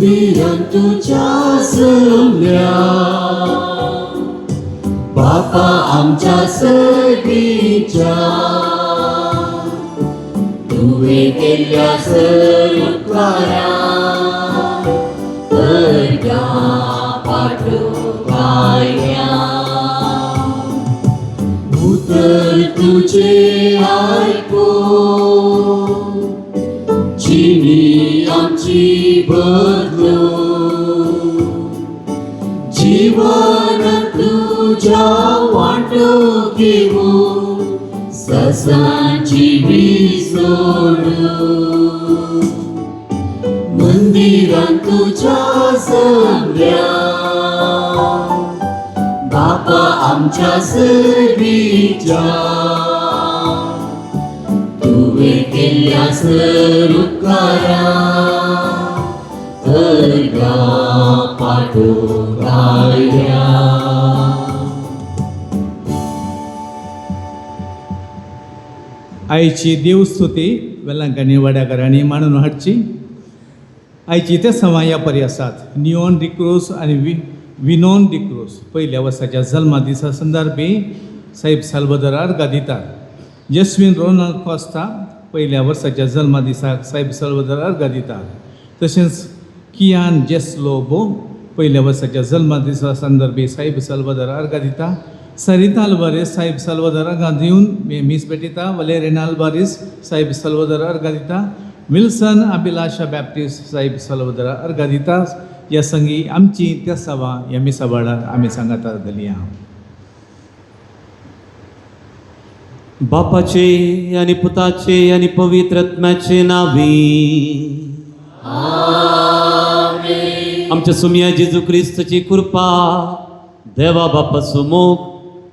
मंदिरात तुझ्या असल्या बापा आमच्या सगळीच्या तुवे केल्या सर्वकार्या अर्ध्या पाठोपाया उतर तुझे ऐको चिनी आमची बदलो जीवन तुझ्या वाटो घेऊ ससांची विसोडू मंदिरात तुझ्या सगळ्या बापा आमच्या सगळीच्या तुवे केल्या सर्वकार्या अर्ध्या पाठोपाया आईची देवस्तुती वेलांकणी वाड्याकारांनी मांडून हाडची. आयची ते समाया पर्यासात नियोन डिक्रोस आणि विनोन डिक्रोस पहिल्या वर्साच्या जल्मा दिसा संदर्भी साहेब साल्वदरार गादितात. जस्विन रोनाल्ड कॉस्ता पहिल्या वर्साच्या जल्मा दिसाक साहेब साल्वदरार गादितात. तसेच कियान जेस्लोबो पहिल्या वर्साच्या जल्मा दिसा संदर्भी साहेब साल्वदरार गादिता. सरिता अल्वारेस साहेब साल्वदरार गादिवन मीस पेटिता. वलेरिना अल्वारेस साहेब साल्वदरार गादिता. विल्सन अभिलाषा बॅप्टिस्ट साहेब साल्वदरार अर्गादिता. या संगी आमची त्या सभा या मिसाबाडार आम्ही सांगता गेली आहा. बापाचे आणि पुताचे आणि पवित्र आत्म्याचे नावी आमच्या सुमिया जेजू ख्रिस्ताची कृपा देवा बापा सुमोग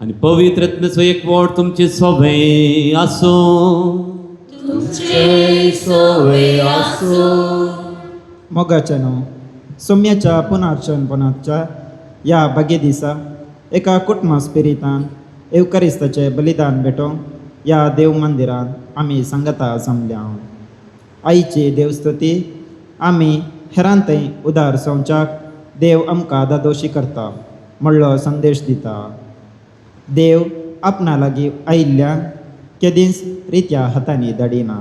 आणि पवित्र आत्म्याचो एकवट तुमचे सोबे आसो. मोगाच्यानो सोम्याच्या पुनर्जन्माच्या या बगे दिसा एका कुटुंबा स्पिरितान एवकरिस्ताचे बलिदान भेटोवंक या देव मंदिरान आमी सांगता जमल्या. आईची देवस्तुती आमी हेरांतय उदार संवच्याक देव आमकां दादोशी करता म्हणलो संदेश दिता. देव आपणा लागीं आयिल्ल्या केदींच रित्या हातांनी धाडिना.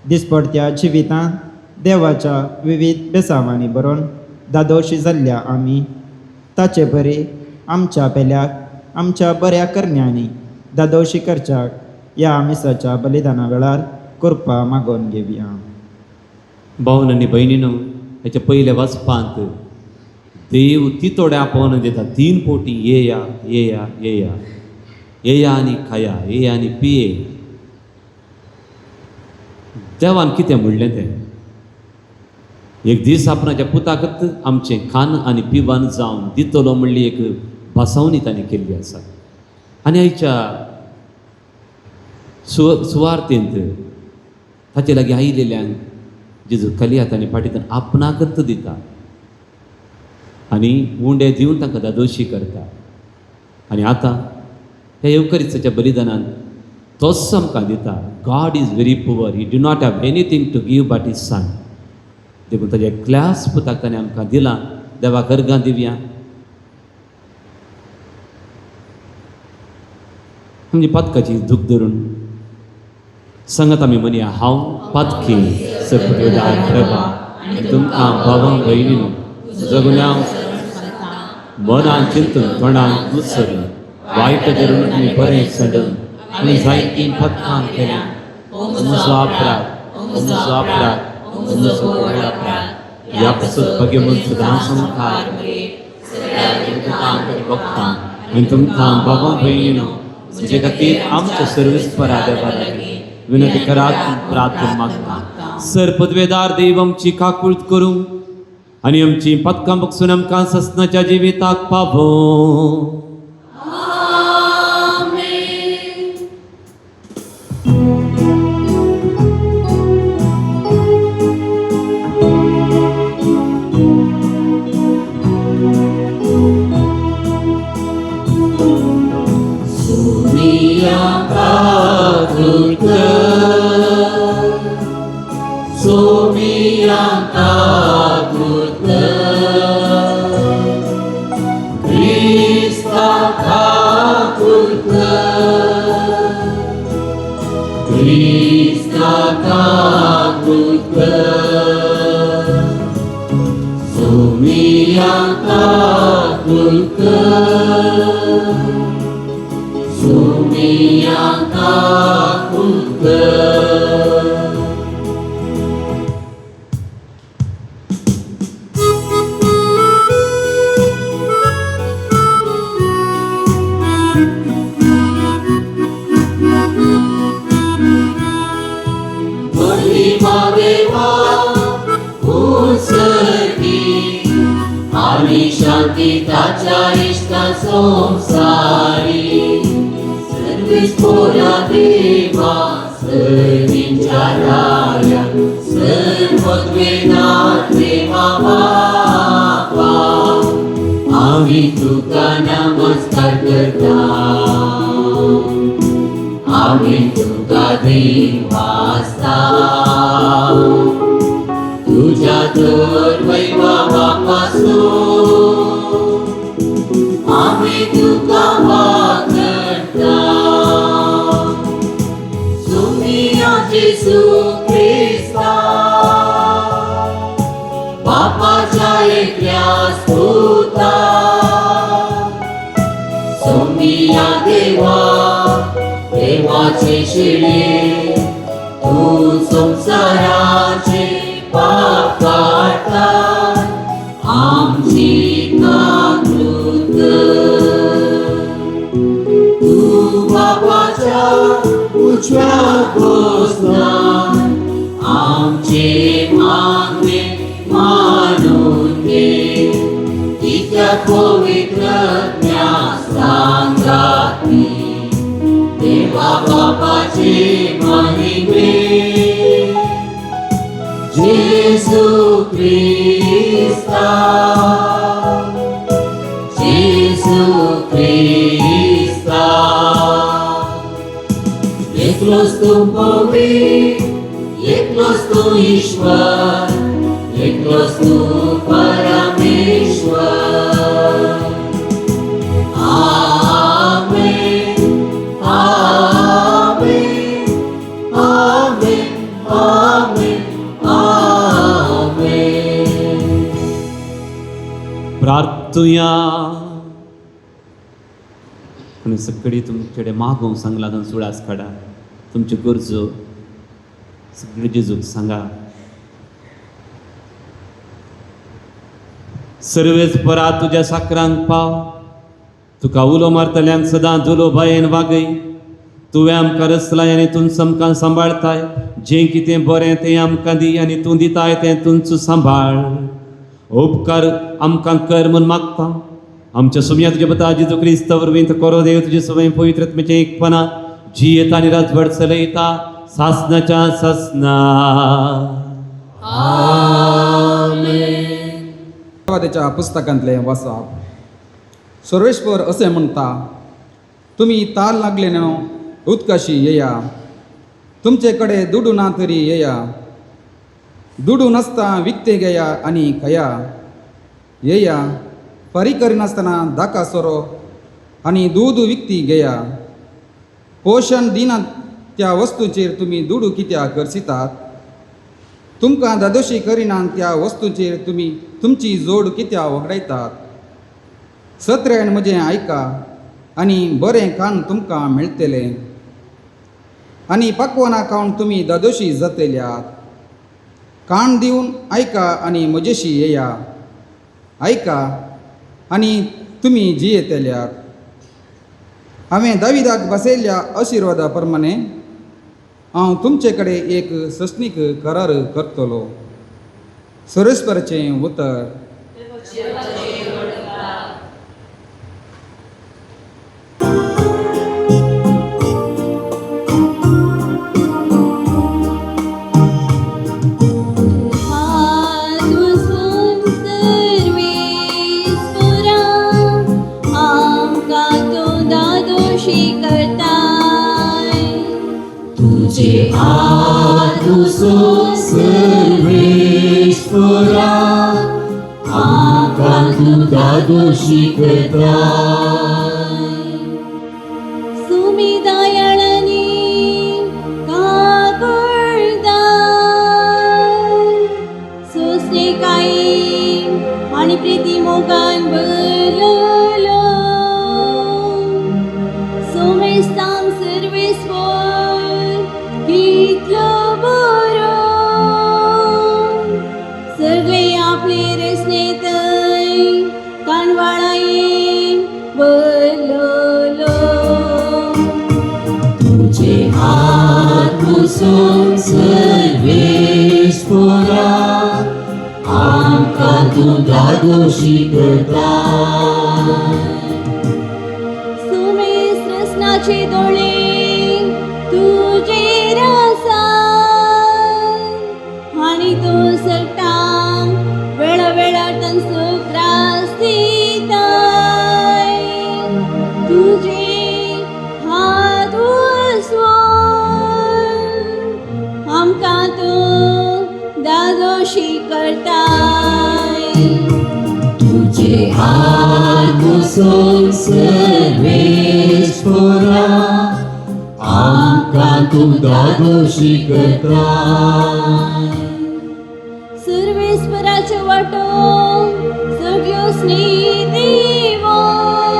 दिसपडत्या जिवितांत देवाच्या विविध बेसांवांनी बरोवन दादोशी जाल्ल्या आमी ताचे बरी आमच्या पेल्याक आमच्या बऱ्या करण्यांनी दादोशी करच्याक या मिसाच्या बलिदाना वेळार कृपा मागोवन घेवया. भावन आनी भयणीनो हेच्या पयल्या वाचपांत देव तितोड्या आपोवन दिता 3 पोटी येया येया येया येया आनी खाया येया आनी पिये. देवान कितें म्हणलें तें एक दीस आपणाच्या पुताकत आमचें खान आनी पिवान जावन दितलो म्हणली एक भासावणी ताणें केल्ली आसा. आनी आयच्या सुवार्तेंत ताचे लागीं आयिल्ल्यांक जेजू खाली हातांनी फाटीतन आपणाकत दिता आनी उंडे दिवन तांकां दादोशी करता. आनी आतां ह्या येवकरिस्ताच्या बलिदानान तोच आमकां दिता. God is very poor, he do not have anything to give but is son. देखून ताच्या एकल्याच पुताक ताणें आमकां दिलां. देवाक अर्गां दिवया. आमची पातकाची धूक धरून सांगात आमी म्हणया हांव पातकी सपदार प्रभा तुमकां भावां भयणीनो जगुन्या मनान चिंतून तोंडान दुसरी वायट धरून आनी बरें सडन आनी जायतीं पथकां केल्या. म्हजो अपराध म्हजो अपराध म्हजो व्हड अपराध ह्या पासून भगवंत सदां संखार बघता आनी तुमकां भावां भयणीनो म्हजे खातीर आमच्या सर्वेस्परा देवा लागीं विनंती करात प्रार्थना मागता. सर पदवेदार देव आमची काकूळट करूं आनी आमची पथकां बगसून आमकां ससनाच्या जिविताक पावो. Somiyanka Krista takut ke, Sumi yang takut ke, Sumi yang takut ke. Menerima dewa pun sedih, Hari Shanti tak cairkan somsari, Servis pola dewa seninja raya, Servot wena terima Bapa, Amin Tuhan namaskar kedam, Amin Tuhan dewasa, Tuja terbaik Bapa Pastor, Amin Tuhan wakendam, Sumia Yesus Krista, Bapa Jaya Krias Puta, Sumia Dewa, Dewa Ceshile, Tu संसाराचे पाप काढतात, आमची नाकृत तू बापाच्या उजव्या बसणार, आमचे मागणे मानून घे, इतक्या पवित्र सांगाती देवा बापाचे महिमे, Jesu Krista, Jesu Krista, एकलोच तू पवित्र, एकलोच तू ईश्वर, एकलोच तू परमेश्वर. आमेन, आमेन, आमेन, आमेन, आमेन. प्रार्थुया आणि सगळी तुमच्याकडे मागून सांगला दोन सुळास काढा, तुमची गरजो सगळी जेजूक सांगा. सर्वेच परा तुझ्या साकरांक पाव, तुका उलो मारतल्यांक सदां धुलो बायेन वागय, तुवें आमकां रचलाय आनी तुमचो आमकां सांबाळताय, जें कितें बरें तें आमकां दी आनी तूं दिताय तें तुमचो सांबाळ. उपकार आमकां कर म्हूण मागता, आमच्या सुमया तुजे पता जेजू क्रिस्त वरवीं करो देव तुजे सवय पवित्रत्मेचें एकपणा जी येता आनी राजभर चलयता सासनाच्या सासना. त्याच्या पुस्तकांतले वाचप. सर्वेश्वर असे म्हणता, तुम्ही ताल लागले न्हू उदकाशी येया, तुमचे कडे दुडू ना तरी येया, दुडू नासता विकते घेया आनी खया, येया फारी करिनासतना दाका सोरो आनी दूद विकती घेया. पोषण दिनात त्या वस्तूंचेर तुमी दुडू कित्याक करसितात, तुमकां दादोशी करिनात त्या वस्तूंचेर तुमी तुमची जोड कित्याक वगडायतात. सत्र्यान म्हजें आयका आनी बरें खाण तुमकां मेळटलें, आनी पक्वाना खावन तुमी दादोशी जातल्यात. कान दिवन आयका आनी म्हजेशी येया, आयका आनी तुमी जियेतल्यात. हांवें दाविदाक बसयल्ल्या आशिर्वादा प्रमाणे हांव तुमचे कडेन एक सस्नीक करार करतलो. सर्वेस्वराचें उतर. तुझे आतुसो सर्वेश्वरा, आमकां तू दादोशी करताय. सुमी दयाळानी मोगान भरलो सोमेस्तांग सर्वेस्वर कितलो बरो सगळे आपले रस्ने थंय काणवाळायेन भरलो तुझे हात पुसून सर्वेस्परा आमकां तूं दादोशी करता सुमेस रसनाचे दोळे तुजेर आसात आनी तूं सटांग वेळा तांचो त्रास दिताय तुजे हात उसवून आमकां तूं दादोशी करताय तुझे हात पुसून सर्वेस्परा आमकां तूं दादोशी करता सर्वेस्पराचे वाटो सगळ्यो स्नेह दिवन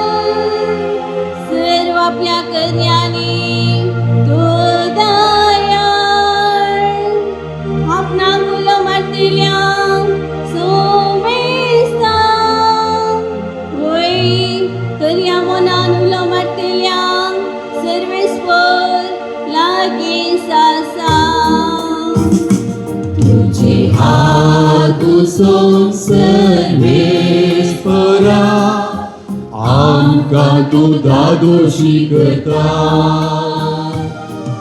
सर्व आपल्या कन्यांनी तो दयाळ आपणाक उलो मारतल्यांक सोमेस्तांक वय कन्या मनान उलो मारतल्यांक सर्वेस्पर लागीं आसा तुझे हात पुसून सर्वेस्परा आमकां तूं दादोशी करता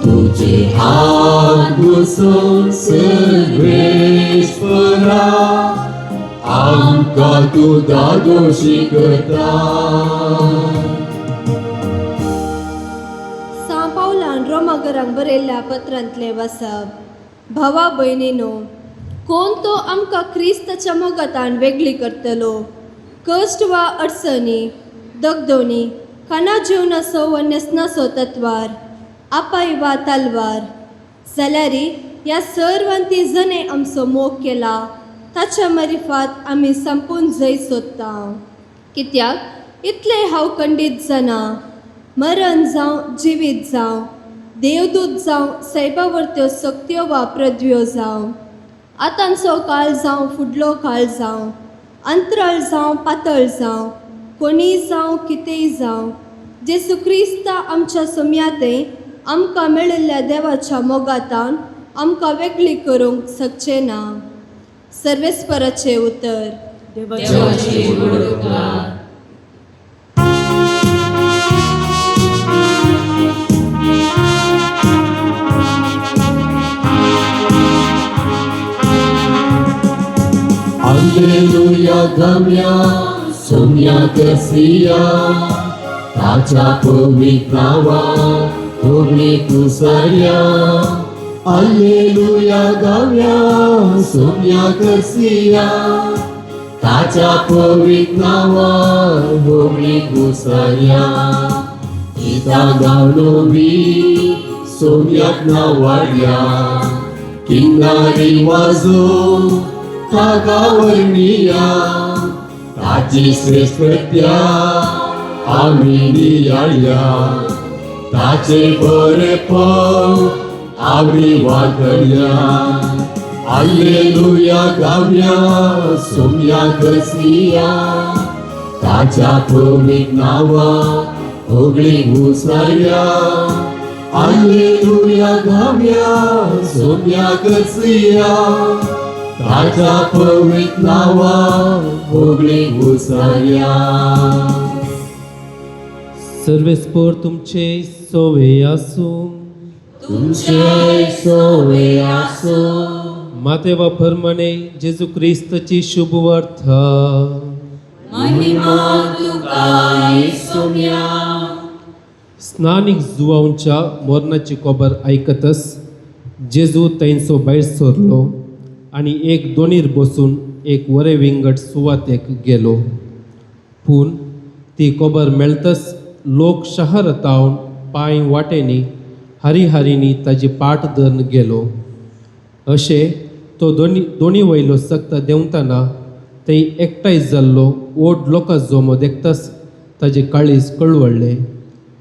तुझे हात पुसून सर्वेस्परा आमकां तूं दादोशी करता सा पावलान रोमागरांक बरयल्ल्या पत्रांतले वसप भावा भयणीनो कोण तो आमकां क्रिस्ताच्या मोगातान वेगळी करतलो कश्ट वा अडचणी दगदोणी काना जिवनाचो वा नेसनाचो तत्वार आपाय वा तलवार जाल्यार ह्या सर्वांती जणे आमचो मोग केला ताच्या मरिफात आमी संपून जय सोदता कित्याक इतले हांव खंडीत जाणा मरण जावं जिवीत जावं देवदूत जावं सैबावर्त्यो सक्त्यो वा पृथ्व्यो जावं आतांचो काळ जावं फुडलो काळ जावं अंतराळ जावं पातळ जावं कोणी जावं कितेंय जावं जेसू क्रिस्ता आमच्या सोम्यातय आमकां मेळिल्ल्या देवाच्या मोगातान आमकां वेगळी करूंक शकचे ना सर्वेस्पराचे उतर Alleluia gamya somya kasiya tacha pavitra Holy Kusarya Alleluia gamya somya kasiya tacha pavitra Holy Kusarya Ita gaunovi somyak nawarya Kinari wazo Tagawarniya Taji Srestya Aminiyaya Tache Borepav Avivakarya Alleluia Gavya Somya Kasiya Tacha Pumiknava Hogli Gusarya Alleluia Gavya Somya Kasiya ताजा पवित्र नावा भोगली घुसऱ्या सर्वेस्पर तुमचे सोवे आसूं तुमचे सोवे आसो मातेवा फरमाने जेजू क्रिस्ताची शुभ वार्ता महिमा तुका येसुम्या स्नानीक जुवांच्या मरणाची खबर ऐकतच जेजू थंयचो भायर सरलो आनी एक दोनीर बसून एक वरे विंगड सुवातेक गेलो पूण ती खबर मेळतच लोक शहरातावन पांय वाटेनी हरिहरीनी ताजी पाट धरून गेलो अशें तो दोनी वयलो सक्त देंवतना थंय एकठांय जाल्लो ओड लोकां जोमो देखताच ताजे काळीज कळवळ्ळे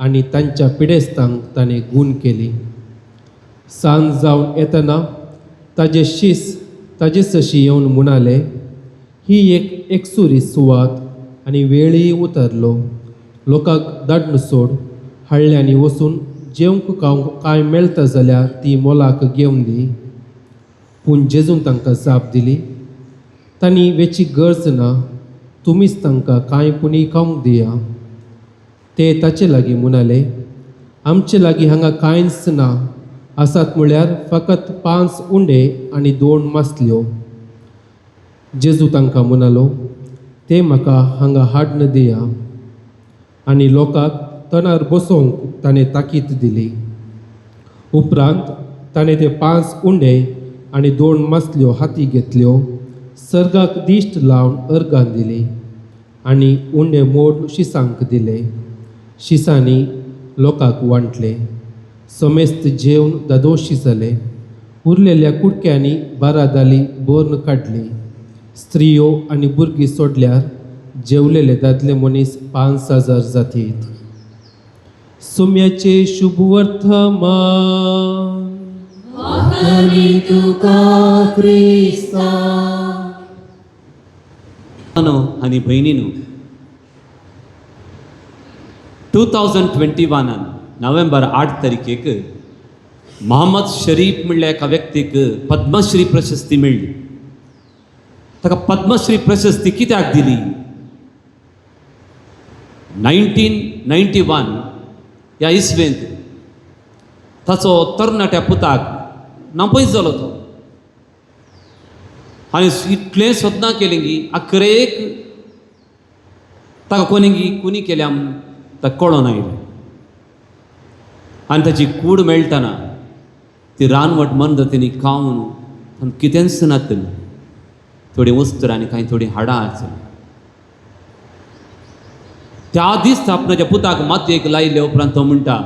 आनी तांच्या पिडेस्तांक ताणें गूण केली. सांज जावन येतना ताजे शीस ताजे सशी येवन म्हणाले, ही एक एकसुरी सुवात आनी वेळी उतरलो. लोकांक धाडून सोड, हाळ्यांनी वचून जेवंक कांय मेळटा जाल्यार ती मोलाक घेवन दी. पूण जेजून तांकां जाप दिली, तांणी वेची गरज ना, तुमीच तांकां कांय पुणी खावंक दिया. ते ताचे लागीं म्हणाले, आमचे लागीं हांगा कांयच ना, आसात म्हळ्यार फकत 5 उंडे आनी 2 मासल्यो. जेजू तांकां म्हणालो, ते म्हाका हांगा हाडून दिया. आनी लोकांक तणार बसोवंक ताणें ताकीद दिली. उपरांत ताणें ते 5 उंडे आनी 2 मासल्यो हाती घेतल्यो, सर्गाक दिश्ट लावन अर्गां दिली आनी उंडे मोड शिसांक दिले. शिसांनी लोकांक वांटले. समेस्त जेवन दादोशी जाले. उरलेल्या कुडक्यांनी बारादाली बोर्न काडली. स्त्रियो आनी भुरगीं सोडल्यार जेवलेले दादले मनीस 5,000 जातीत. सुम्याचे शुभ वर्तमान. वाकली तुका क्रिस्ता. आनी भयणीनो, 2021 नोव्हेंबर 8 तारीखेक मोहम्मद शरीफ म्हणल्या एका व्यक्तीक पद्मश्री प्रशस्ती मेळ्ळी. ताका पद्मश्री प्रशस्ती कित्याक दिली? 1991 ह्या इसवेंत ताचो तरणाट्या पुताक नापयस जालो तो. आनी इतलें सोदना केलें की आखरेक ताका कुणी केल्या ताका कळोन आयलें. आनी ताची कूड मेळटना ती रानवट मंद तेणी खावन कितेंच नातली. थोडी वस्तू आनी कांय थोडी हाडां आसली. त्या दीस आपणाच्या पुताक मातयेक लायले उपरांत तो म्हणटा,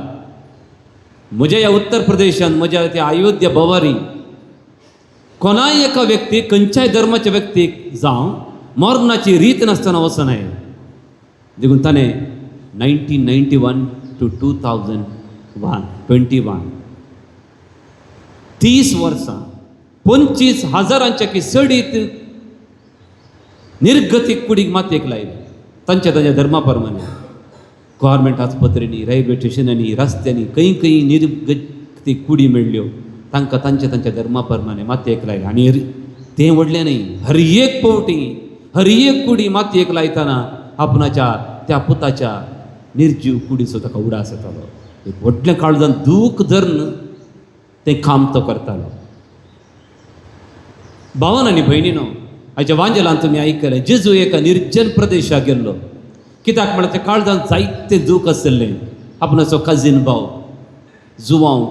म्हज्या ह्या उत्तर प्रदेशांत म्हज्या त्या अयोध्या भवारी कोणाय एका व्यक्तीक खंयच्याय धर्माच्या व्यक्तीक जावं मरणाची रीत नासतना वचनाय. देखून ताणें 1991 to 2021 30 वर्सां 25,000च्या चडीत निर्गतीक कुडीक मातयेक लायले. तांच्या धर्मा प्रमाणे गव्हर्मेंट आस्पत्रेनी, रेल्वे स्टेशनांनी, रस्त्यांनी खंय खंय निर्गतीक कुडी मेळ्ळ्यो. तांकां तांच्या धर्मा प्रमाणे मातयेक लायले. आनी तें व्हडलें न्ही, हर एक पावटी हर एक कुडी मातयेक लायतना आपणाच्या त्या पुताच्या निर्जीव कुडीचो ताका उडास येतालो. एक व्हडलें काळजान दूख धरून तें काम तो करतालो. भावान आनी भयणीनो, हाच्या वांजेलान तुमी आयकलें, जेजू एका निर्जन प्रदेशाक गेल्लो. कित्याक म्हळ्यार त्या काळजान जायतें दूख आसलें. आपणाचो कजीन भाव जुवांव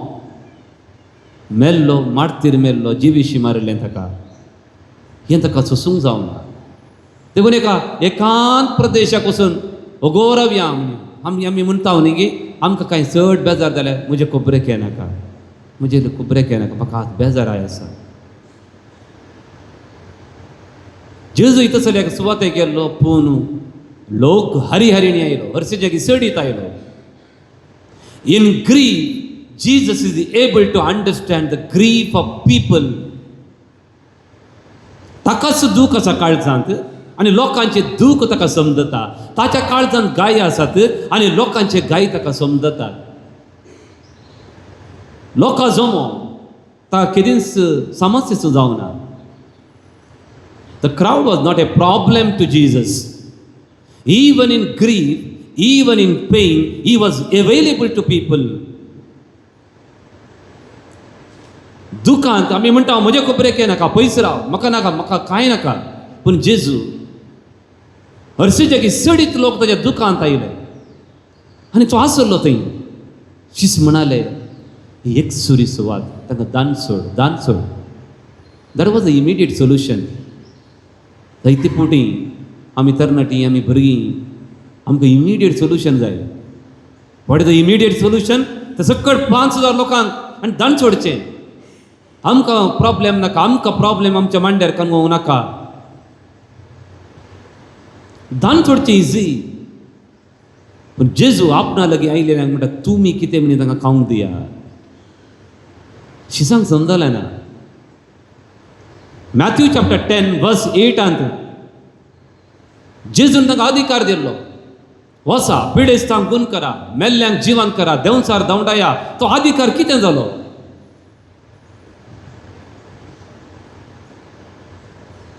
मेल्लो, मारतीर मेल्लो, जिवीशी मारलें ताका. हें ताका सोसूंक जावना. देखून एकांत प्रदेशाक वचून ओगोरवया आमी म्हणटा न्ही की आमकां कांय चड बेजार जाल्यार म्हजें खोबरें खेळ नाका, म्हजें खोबरें खेळ नाका, म्हाका आज बेजाराय आसा. जेजू इथं चलयाक सुवातेक गेल्लो, पूण लोक हरिहरीणी आयलो, हरसेजाकी चडीत आयलो. In grief Jesus is able to understand the grief of people. ताकाच दूख आसा काळजांत आनी लोकांचे दूख ताका समजता. ताच्या काळजांत गाय आसात आनी लोकांचे गाय ताका समजतात. लोकां जमो ताका केदींच समस्येचो जावना. The crowd was not a problem to Jesus. Even in grief, even in pain, he was available to people. दुखांत आमी म्हणटा म्हजे खोबरें खेळ नाका, पयस राव, म्हाका नाका, म्हाका कांय नाका. पूण जेजू हरसेजाकी चडीत लोक ताच्या दुखांत आयले आनी तो आसलो थंय. शीस म्हणाले, ही एक सुरी सुवात, ताका दान सोड, दान सोड. That was the immediate solution. जायते पोटी आमी तरणाटी, आमी भुरगीं, आमकां इमिडिएट सोल्युशन जाय. What is the immediate solution? ते सकट 5,000 लोकांक आनी दान सोडचें. आमकां प्रॉब्लेम नाका, आमकां प्रॉब्लेम आमच्या मांड्यार कांगोवंक नाका. दान थोडचें इजी, पूण जेजू आपणा लागीं आयलेल्यांक म्हणटा तुमी कितें म्हणी तांकां खावंक दिया. शिसांक समजलें ना. मॅथ्यू चॅप्टर 10 वर्स 8 जेजून तांकां अधिकार दिल्लो, वसा पिडेस्तांक गूण करा, मेल्ल्यांक जिवंत करा, देंवचार दवडाया. तो अधिकार कितें जालो?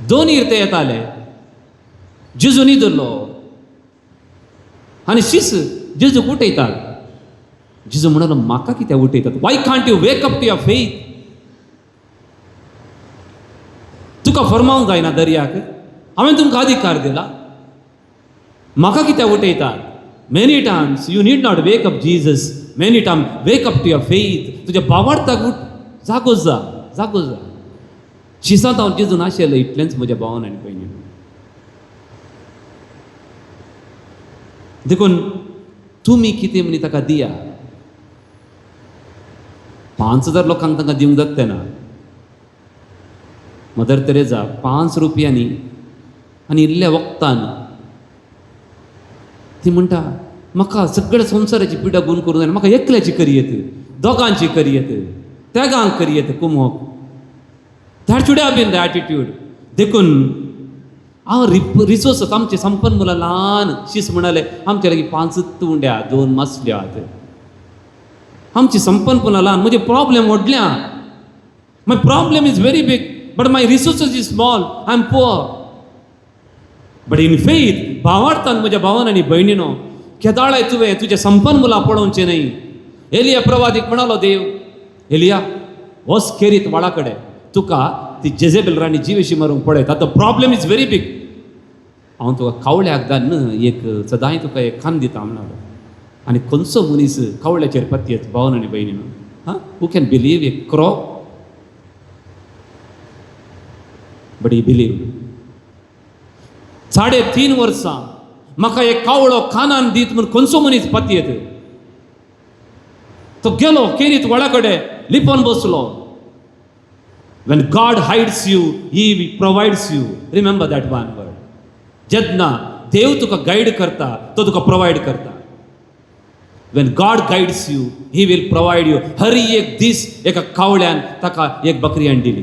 दोनीर ते येताले, जेजू न्हिदलो आनी शिस जेजूक उठयतात. जेजू म्हणलो म्हाका कित्याक उठयतात? Why can't you wake up to your faith? तुका फरमावंक जायना दर्याक? हांवें तुमकां अधिकार दिला, म्हाका कित्याक उठयतात? Many times you need not wake up Jesus, many time wake up to your faith. तुज्या भावार्थाक उठ, जागोच जा, जागोच जा. शिसांत हांव जेजू नाशिल्लो इतलेंच म्हज्या भावान आनी भयणीन. देखून तुमी कितें म्हणी ताका दिया. 5,000 लोकांक तांकां दिवंक जाता ना. मदर तेरेजा 5 रुपयांनी आनी इल्ल्या वक्तान ती म्हणटा म्हाका सगळ्या संवसाराची पिडा गुण करूं जाय, म्हाका एकल्याची करियेत, दोगांची करियेत, तेगांक करियेत कुमोक. That should have been the attitude. देखून हांव रिसोर्सस आमचे संपन्मुला ल्हान शीस म्हणाले आमच्या लागीं 5 उंड्या 2 मासल्यो आहात. आमची संपन्मुला ल्हान, म्हजे प्रॉब्लेम व्हडल्या. My problem is very big but my resources is small. I am poor but in faith. भावार्थान म्हज्या भावान आनी भयणीनो, केदाळाय तुवें तुजे संपन्मुला पळोवचें न्हय. एलिया प्रवादीक म्हणालो देव, एलिया वच केरीत वाळा कडेन, तुका ती जेजेबेल राणी जिवेशी मारूंक पळयता. The problem is very big. हांव तुका कावळ्याक घाल, एक सदांय तुका एक खान दिता म्हणलो. आनी खंयचो मनीस कावळ्याचेर पत्येत भावन आनी भयणीनो? Who can believe a crow? But he believe. 3.5 वर्सां म्हाका एक कावळो खानान दीत म्हूण खंयचो मनीस पत्येत. तो गेलो केरीत वळा कडेन लिपोन बसलो. When God hides you, He provides you. Remember that one word. जेन्ना देव तुका गाईड करता, तो तुका प्रोवाइड करता. When God guides you, He will provide you. हर एक दीस एका कावळ्यान ताका एक बकरी दिली.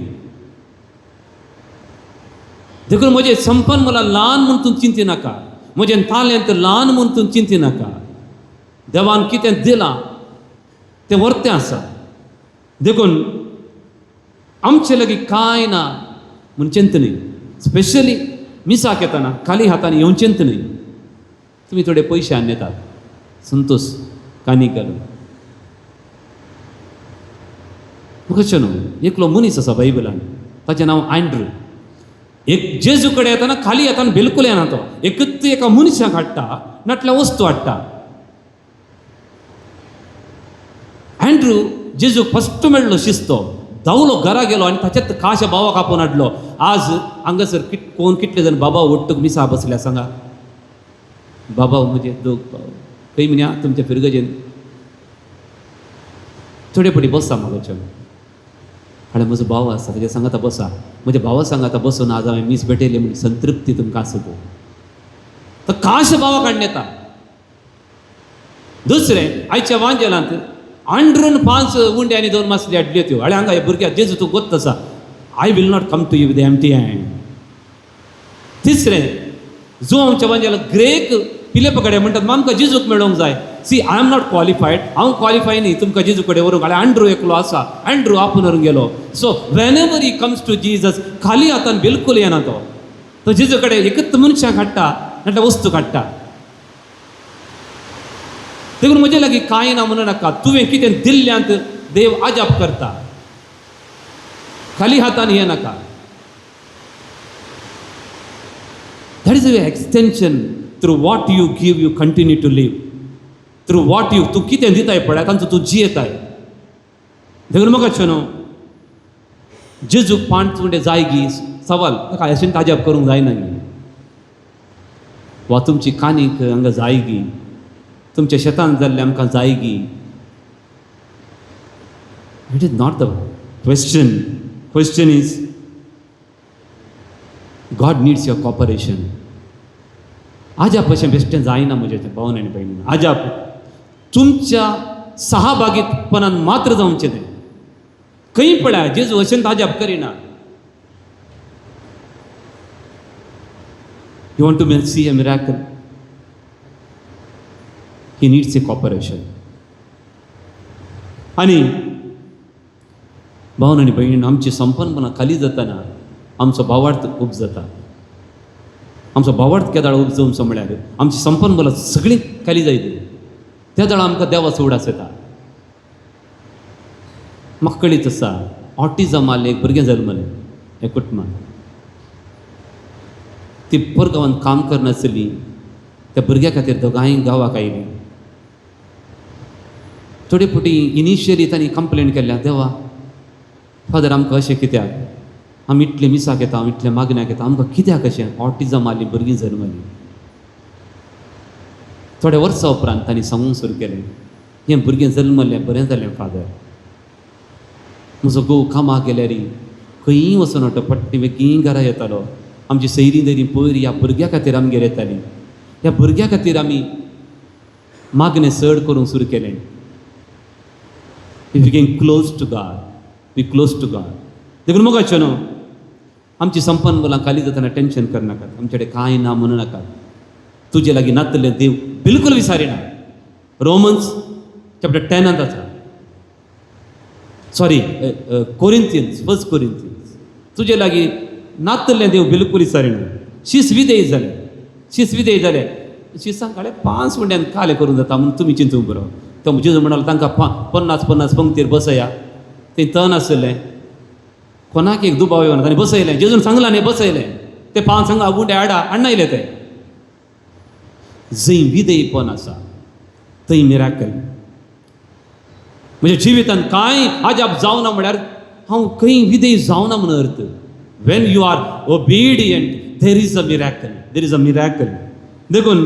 देखून म्हजे संपन्मुला ल्हान म्हूण तूं चिंती नाका, म्हजें तालेंत ल्हान म्हूण तूं चिंती नाका. देवान कितें दिलां तें वर्तें आसा. देखून आमचे लागीं कांय ना म्हूण चिंत न्हय. स्पेशली मिसाक येताना खाली हातान येवन चिंत न्हय. तुमी थोडे पयशे हाडून येतात, संतोश कानीक घालून. कशें न्हू, एकलो मनीस आसा बायबलान, ताचें नांव एंड्रू. एक जेजू कडेन येताना खाली हातान बिलकूल येना तो. एकच एका मनशाक हाडटा, नाटल्या वस्तू हाडटा. एंड्रू जेजूक फस्ट मेळ्ळो शिस्तो, धांवलो घरा गेलो आनी ताच्यात खाशा भावाक आपोवन हाडलो. आज हांगासर कोण कितले जाण बाबा ओट्टूक मिसा बसल्या सांगा. बाबा म्हजे दोग भाव खंय म्हण्या तुमच्या फिरगजेन थोडे पटी बसा म्हाका. हाडे म्हजो भाव आसा ताच्या सांगाता बसा. म्हज्या भावा सांगाता बसून आज हांवें मीस भेटयले म्हण संतृप्ती तुमकां आसा. तो खाशा भावाक हाडून येता. दुसरें आयच्या वांजेलांत एंड्रून 5 उंडे आनी 2 मासली हाडल्यो त्यो. हाडे हांगा हे भुरग्याक जेजू तूं गोत्त आसा, I will not come to you with empty hand. तिसरें जो आमच्या वांजेला ग्रेक पिलेपा कडेन म्हणटात आमकां जेजूक मेळोंक जाय. See I am not qualified, हांव क्वॉलिफाय न्ही तुमकां जेजू कडेन व्हरूंक. हाडे एंड्रू एकलो आसा, एंड्रू आपूण व्हरून गेलो. So whenever he comes to Jesus खाली हातान बिलकूल येना तो. तो जेजू कडेन एकच मनशाक हाडटा, नाटल्या वस्तू हाडटा. देखून म्हजे लागीं कांय ना म्हणू नाका. तुवें कितें दिल्ल्यांत देव आजाप करता. खाली हातान ये नाका. That is a extension. Through what you give you continue to live. Through what you तूं कितें दिताय पळय तांचो तूं जियेताय. देखून म्हाका न्हू जेजूक 5 उंडे जाय गी सवाल ताका अशें ताजाप करूंक जायना गी. वा तुमची कानीक हांगा जाय गी, तुमच्या शेतान जाल्ले आमकां जाय गी. It is not the question. Question is God needs your cooperation. आजाप अशें बेश्टें जायना म्हज्या भावन आनी भयणीन. आजाप तुमच्या सहभागीपणान मात्र जावचें तें. खंय पळय जेजू अशें आजाप Kareena. You want to see a miracle? He needs a cooperation. आणि भावन आनी भयणीन आमची संपन्नपणां खाली जाताना आमचो भावार्थ खूब जाता. आमचो भावार्थ केदाळ उपजवचो म्हळ्यार आमची संपन्नपणां सगळीं खाली जायत. त्या दाळा आमकां देवाचो उडास येता. म्हाका कळीत आसा ऑटिझम आले एक भुरगें जल्मलें हे कुटुंबान. ती परगांवांत काम करनासली. त्या भुरग्या खातीर दोगांय गांवाक आयलीं. थोडी फावटी इनिशियली तांणी कंप्लेन केल्या, देवा फादर आमकां अशें कित्याक, आमी इतले मिसाक येता, हांव इतले मागण्याक येता, आमकां कित्याक अशें ऑटिझम आली भुरगीं जल्मलीं. थोड्या वर्सां उपरांत तांणी सांगूंक सुरू केलें, हें भुरगें जल्मलें बरें जालें फादर. म्हजो घोव कामाक गेल्यार खंयीय वचून वटा पट्टी बेगीन घरा येतालो. आमची सैरी दरी पयर ह्या भुरग्या खातीर आमगेर येताली. ह्या भुरग्या खातीर आमी मागणें चड करूंक सुरू केलें. We became close to God. We close to God. देखून मोगाचें न्हू, आमची संपन्नपणां खाली जाताना टेन्शन करनाकात. आमचे कडेन कांय ना म्हणू नाकात. तुजे लागीं नातलें देव बिलकुल विसारिना. रोमन्स चॅप्टर 10 आसा. सॉरी कोरिंथियन्स, 1 कोरिंथियन्स. तुजे लागीं नातलें देव बिलकुल विसारिना. शीस विदेय जालें, शीस विदेय जालें. शिसां काडे 5 मिनटान काले करूं जाता म्हणून तुमी चिंतूंक बरो. तो जेजू म्हणालो तांकां 50 पंक्तीर बसया. तें तण आसलें, कोणाक एक दुबाव येवना, ताणें बसयलें. जेजून सांगलां न्ही बसयलें. ते 5 हांगा उंडे हाडा हाडनायले ते. जंय विदेयपण आसा थंय मिराकल. म्हज्या जिवितांत कांय आजाप जावना म्हळ्यार हांव खंय विदेय जावना म्हणून अर्थ. When you are obedient there is a miracle. There is a miracle. देखून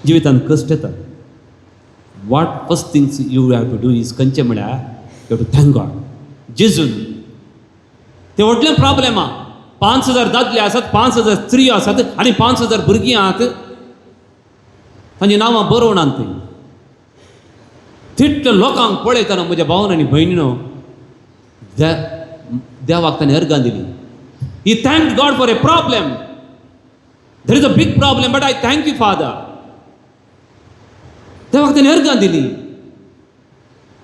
जिवितांत कश्ट येता. What first things you have to do is खंयचें म्हळ्यार you have to thank God. जेजून ते व्हडलें प्रॉब्लेम आहा. 5,000 दादले आसात, 5,000 स्त्रियो आसात आनी 5,000 भुरगीं आहात. तांची नांवां बरोवनात थंय. तितल्या लोकांक पळयतना म्हज्या भावन आनी भयणीनो देवाक ताणें अर्गां दिली. He thanked God for a problem. There is a big problem but I thank you father. देवाक ताणें अर्गां दिली.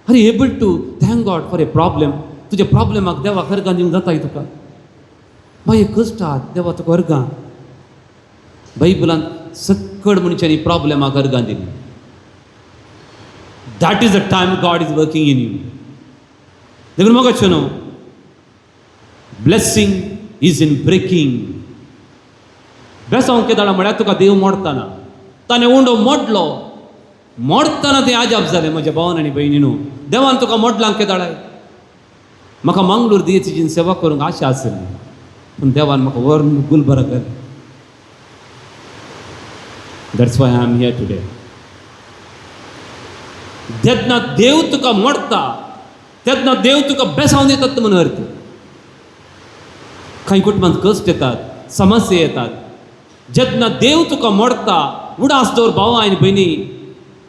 Are you able to thank God for a problem. तुज्या प्रॉब्लेमाक देवाक अर्गां दिवंक जाताय तुका. मागीर कश्ट आहात देवा तुका अर्गां. बायबलांत सक्कड मनशांनी प्रॉब्लेमाक अर्गां दिली. That is the time God is working in you. देखून मोगाचें न्हू, ब्लेसिंग इज इन ब्रेकिंग. बेसांव केदाळा म्हळ्यार तुका देव मोडटाना. ताणें उंडो मोडलो, मोडटाना तें आजाप जालें. म्हज्या भावन आनी भयणीनो, देवान तुका मोडलां केदाळाय. म्हाका मंगळूर दियेचीन सेवा करूंक आशा आसली, पूण देवान म्हाका व्हरून गुलबर्गा घालें. That's why I am here today. जेन्ना देव तुका मोडटा तेन्ना देव तुका बेसांव दितात म्हणून अर्थ. कांय कुटुंबांत कश्ट येतात, समस्या येतात. जेन्ना देव तुका मोडटा, उडास दवर भावां आनी भयणी,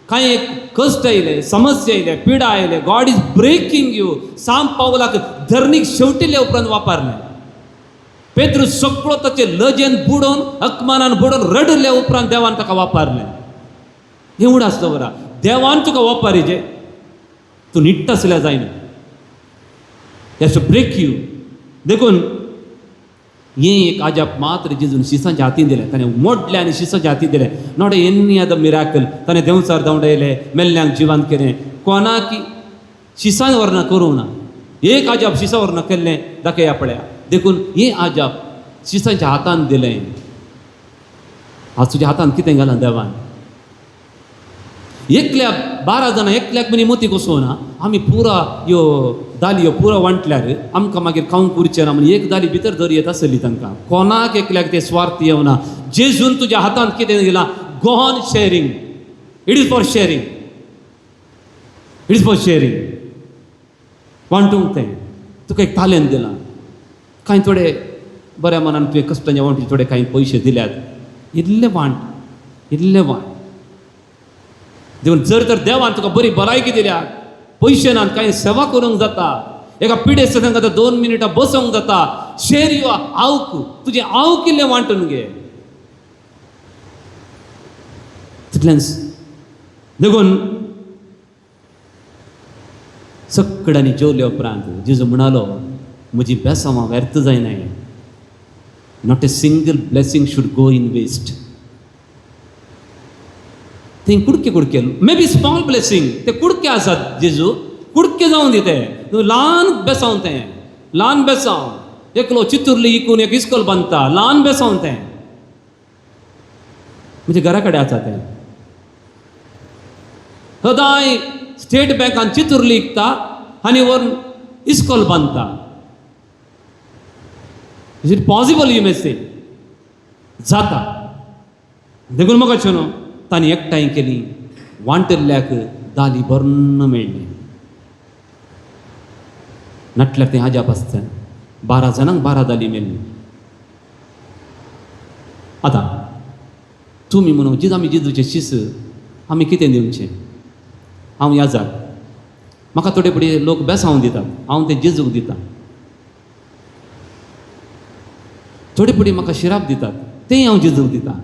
कांय एक कश्ट येयले, समस्या येयले, पिडा आयले, गॉड इज ब्रेकिंग यू. सांब पावलाक धरणीक शेवटिल्ले उपरांत वापरलें. पेद्रू सगळो ताचे लजेन बुडोवन, अकमानान बुडोवन रडले उपरांत देवान ताका वापरलें. हें उडास दवरा. देवान तुका वापरिजे, तूं निट्ट आसल्यार जायना. Has to break you. देखून हें एक आजाप मात्र जेजून शिसांच्या हातीन दिलें. ताणें मोडलें आनी शिसांच्या हातीन दिलें. Not any other miracle. ताणें देंवचार धांवडायलें, मेल्ल्यांक जिवांत केलें. कोणाक शिसां व्हरना करूं ना. एक आजाप शिसां व्हरना केल्लें दाखया पळया. देखून हें आजाप शिसांच्या हातान दिलें. आज तुज्या हातान कितें घालां देवान? एकल्याक 12 जाणां एकल्याक मनी मोती घुसोवना. आमी पुरा ह्यो दालयो पुरो वांटल्यार आमकां मागीर खावंक उरचें ना म्हणून एक दाली भितर धर येत आसली तांकां. कोणाक एकल्याक ते स्वार्थ येवना. जेजून तुज्या हातांत कितें दिलां? Go on sharing. It is for sharing. It is for sharing. वांटूंक तें तुका एक टॅलंट दिलां. कांय थोडे बऱ्या मनान तुवें कश्टांच्या वांटी थोडे कांय पयशे दिल्यात. इल्लें वांट देऊन जर तर देवान तुका बरी भलायकी दिल्या पयशे नात कांय सेवा करूंक जाता एका पिडे सदां आतां 2 मिनिटां बसोंक जाता शेर यो आवक तुजें आवक इल्लें वांटून घे तितल्यान देखून सगळ्यांनी जेवले उपरांत जेजू म्हणालो म्हजी बेसांवां व्यर्थ जायनाय not a single blessing should go in waste थंय कुडके मे बी स्मॉल ब्लेसिंग ते कुडके आसात जेजू कुडके जावन दिते ल्हान बेसांव तें ल्हान बेसांव एकलो चितुरली इकून एक इस्कोल बांदता ल्हान बेसांव तें म्हणजे घरा कडेन आसा तें सदांय स्टेट बँकान चितुरली इकता आनी व्हरून इस्कोल बांदता is it possible you may say जाता देखून म्हाका न्हू तांणी एकठांय केली वांटल्ल्याक दाली बरन्न मेळ्ळी नटल्यार तें हाज्या आसता 12 जाणांक 12 दाली मेळ्ळी आतां तुमी म्हणून जिज आमी जेजूचे शिस आमी कितें दिवचें हांव याजाक म्हाका थोडे फुडें लोक बेसांव दितात हांव तें जेजूक दिता थोडे फुडें म्हाका शिराप दितात तेंय हांव जेजूक दिता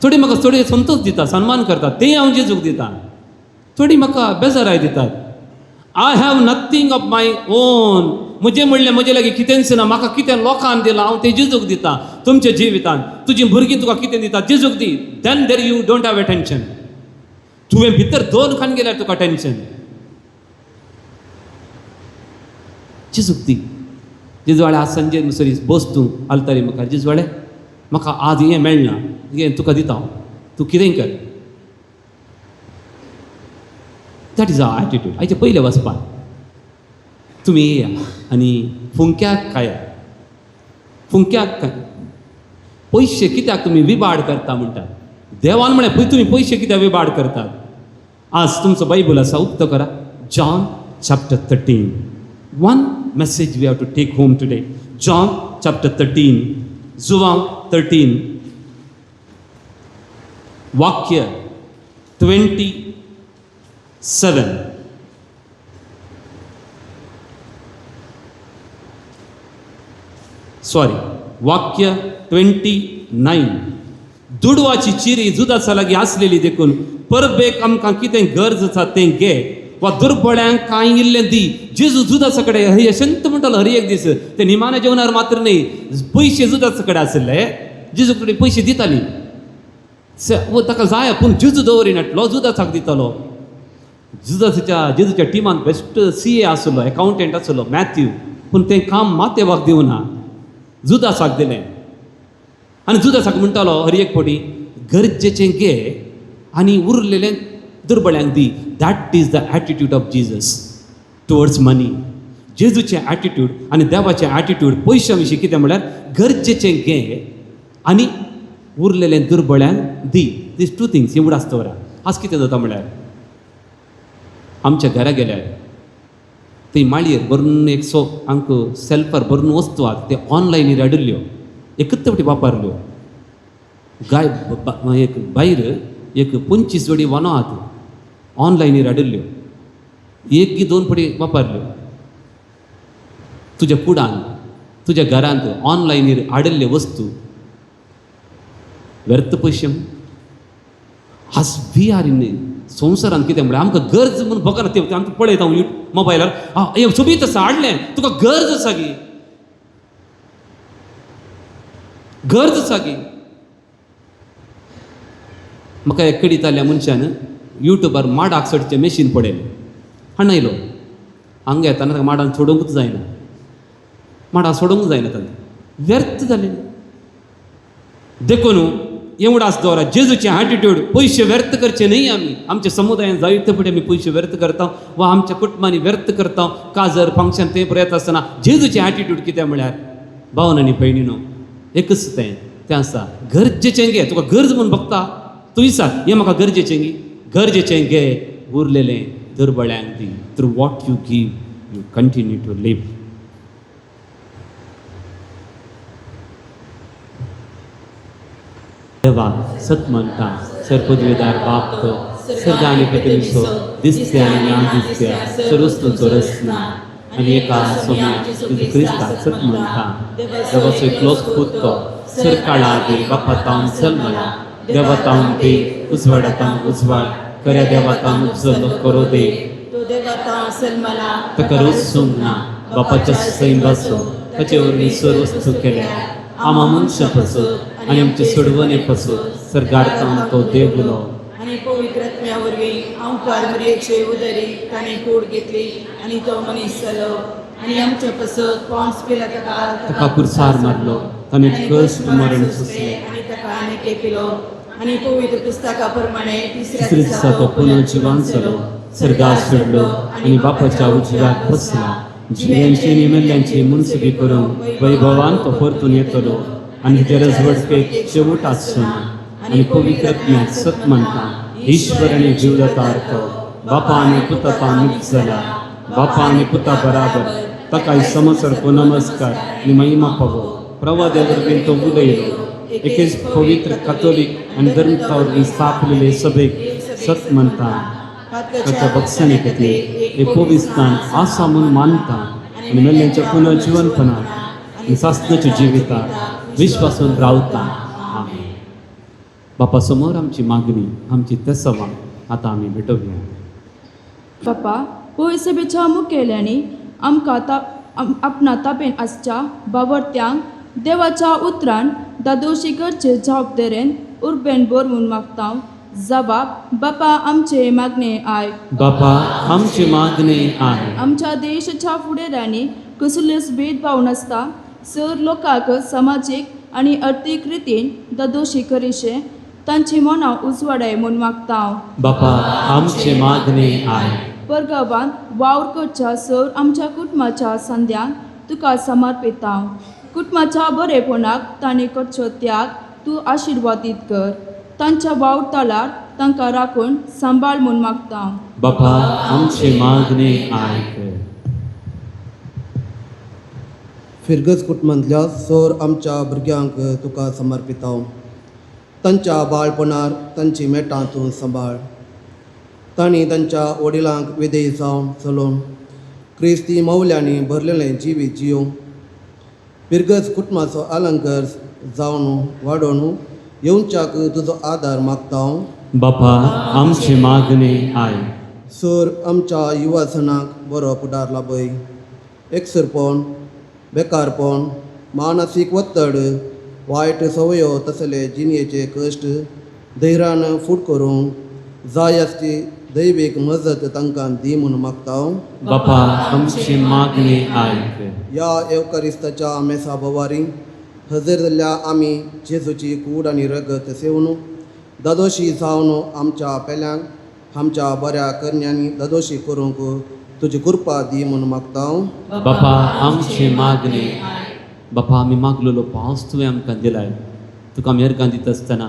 थोडी म्हाका थोडे संतोश दिता सन्मान करतात तेंय हांव जेजूक दिता थोडी म्हाका बेजाराय दितात I have nothing of my on म्हजें म्हणलें म्हजे लागीं कितेंच ना म्हाका कितें लोकांक दिलां हांव तें जेजूक दिता तुमच्या जिवितांत तुजीं भुरगीं तुका कितें दिता जेजूक दी then there you don't have a tension तुवें भितर दोन खान गेल्यार तुका टेन्शन जेजूक दी जेजवाळे आज संजय मुसरी बस तूं आलतारी मुखार जेजवाळे म्हाका आज हें मेळना हें तुका दिता हांव तूं कितेंय कर दॅट इज आवर एटिट्यूड आयचे पयले वचपाक तुमी येया आनी फुंक्याक खाया फुंक्याक खाय पयशे कित्याक तुमी विबाड करता म्हणटात देवान म्हळें पळय तुमी पयशे कित्याक विबाड करतात आज तुमचो बायबल आसा उक्तो करा John chapter 13 one message we have to take home today John chapter 13 Zuvam 13 वाक्य 27 सॉरी वाक्य 29 दुडवाची चिरी जुदाचा लागीं आसलेली देखून परबेक आमकां कितें गरज आसा तें घे वा दुर्बळ्यांक कांय इल्लें दी जेजू जुदासा कडेन हरी यशंत म्हणटालो हरी एक दीस ते निमाण्या जेवणार मात्र न्ही पयशे जुदासा कडेन आसले जेजू कडेन पयशे दिताली ताका जाय पूण जेजू दवरिनाटलो जुदासाक दितालो जुदासाच्या जेजूच्या टिमान बेस्ट CA आसलो एकावंटंट आसलो मॅथ्यू पूण तें काम मातेवाक दिवना जुदासाक दिलें आनी जुदासाक म्हणटालो हरी एक फावटी गरजेचें घे आनी उरलेलें दुर्बळ्यांक दी that is the attitude of Jesus towards money जेजूचें एटिट्यूड आनी देवाचें एटिट्यूड पयशा विशीं कितें म्हळ्यार गरजेचें घे आनी उरलेलें दुर्बळ्यांक दी दीस 2 थिंग्स एवढं आसता वरा आज कितें जाता म्हळ्यार आमच्या घरा गेल्यार थंय माळयेर भरून एक हांक सेल्फार भरून वस्तू आहात ते ऑनलायनीर हाडिल्ल्यो एकच फावटी वापरल्यो एक भायर एक 25 जोडी वनो आहात ऑनलायनीर हाडिल्ल्यो एक की 2 फावटी वापरल्यो तुज्या कुडान तुज्या घरांत ऑनलायनीर हाडिल्ल्यो वस्तू व्यर्थ पयशे आज वी आर इन संवसारांत कितें म्हळ्यार आमकां गरज म्हूण बघना ते आमकां पळयता हांव मोबायलार हें सोबीत आसा हाडलें तुका गरज आसा गी गरज आसा गी म्हाका एक कडिताल्या मनशान यूट्यूबार माडाक सडचें मशीन पळयलें हाडून हांगा येताना ताका माडान सोडूंकूच जायना माडाक सोडूंक जायना ताका व्यर्थ जालें देखून एवढं आसता दवरा जेजूचें एटिट्यूड पयशे व्यर्थ करचे न्ही आमी आमच्या समुदायान जायते फुडें आमी पयशे व्यर्थ करता वा आमच्या कुटुंबांनी व्यर्थ करता काजर फंक्शन तें येत आसतना जेजूचें एटिट्यूड कितें म्हळ्यार भावन आनी भयणीनो एकच तें आसा गरजेचें घे तुका गरज म्हूण बघता तूं विचार हें म्हाका गरजेचें घे उरलेलें दुर्बळ्यांक दी through what you give you continue to live देवा सत म्हणटा सर पदवीदार बाप तो सर्गाने पत्नीसो दिसते आणि ना दिसत्या सरस्तो चोरसना आणि एका सोम्या तुझे क्रिस्ता सत म्हणटा देवाचो क्लोज पुत्तो सर काळा दे बापा तावन चल मला देवा तावन दे उजवाडातावन उजवाड कर्या देवा तावन उजलो करो दे तो देवाता असेल मला ताका रोज सोमना बापाच्या सैम बसो ताचे वरवीं सर वस्तू केल्या आमा मनशां पसत आनी आमचे सोडवणे पसत सरगारतावन तो देव उलो आणि पवित्रत्म्या वरवीं आमकां मरयेचे उदरी ताणें कूड घेतली आणि तो मनीस जालो आणि आमच्या पसत पॉन्स पिला ताका कुरसार मारलो ताणें कश्ट मरण सोंसलें आणि ताका आनी केपिलो आणि पवित्र पुस्तका प्रमाणे तिसऱ्या दिसा तो पुनर्जिवान जालो सर्गार सोडलो आनी बापाच्या उजव्याक बसला जियांची आनी मेल्ल्यांची मुनसुबी करून वैभवान तो परतून येतलो आनी तेच्या रजवडकेक शेवट आसचो आनी पवित्रत्म्याक सत म्हणटा ईश्वर आनी जीवदातार तो बापा आनी पुता मिक्स जाला बापा आनी पुता बराबर ताकाय समसरको नमस्कार आनी महिमा पवो प्रवाद्या वरवीं तो उलयलो एकेच पवित्र कातोलीक आनी धर्मता वरवीं स्थापलेले सभेक सत म्हणटा ताच्या बक्षाने खातीर एक पवित्रान आसा म्हूण मानता आनी मेल्ल्यांच्या पुनर्जीवनपणाक आनी सासणाच्या जिविताक विश्वासून रावता आमेन. बापा समोर आमची मागणी आमची तेसवां आतां आमी भेटोवया. बापा पळय सभेच्या मुखेल्यांनी आमकां आपणा तापेन आसच्या बावरत्यांक देवाच्या उतरान दादोशी करचे जबाबदारेन उर्बेन बरवून मागता. जबाब बापा आमचे मागणे आय बापा आमची मागणी आहे. आमच्या देशाच्या फुडाऱ्यांनी कसलेच भेदभाव नासता सर लोकांक सामाजीक आनी अर्थीक रितीन दादोशी करीशे तांची मनां उजवाडाय म्हूण मागता. बापा आमची मागणी आहे. परगांवांत वावर करच्या सर आमच्या कुटुंबाच्या संद्यांक तुका समर्पिता. कुटुंबाच्या बरेपणाक तांणी करचो त्याग तूं आशिर्वादीत कर. तांच्या वावरतालार तांकां राखून सांबाळ म्हूण मागता. बापा आमची मागणी आयक. फिरगज कुटुंबांतल्या सर आमच्या भुरग्यांक तुका समर्पिता. तांच्या बाळपणार तांची मेटां तूं सांबाळ. तांणी तांच्या वडिलांक विधेय जावन चलोवन क्रिस्ती मौल्यांनी भरलेलें जिवीत जियोवंक फिरगज कुटुंबाचो अलंकार जावन वाडोवन येवच्याक तुजो आदार मागता. बापा आमची मागणी आय. सर आमच्या युवासनाक बरो फुडार लाभय. एकसरपण बेकारपण मानसीक वत्तड वायट सवयो तसले जिणेचे कश्ट धैर्यान फूट करूंक जाय आसची दैवीक मजत तांकां दी म्हूण मागता. बापा आमची मागणी आयक. ह्या एवकारिस्ताच्या मेसा बोवारी हजर जाल्ल्या आमी जेजूची कूड आनी रगत सेवन दादोशी जावन आमच्या पेल्यांक आमच्या बऱ्या करण्यांनी दादोशी करूंक तुजी कृपा दी म्हूण मागता. बापा आमची मागणी. बापा आमी मागलेलो पावस तुवें आमकां दिलाय. तुका आमी अर्गां दिता आसतना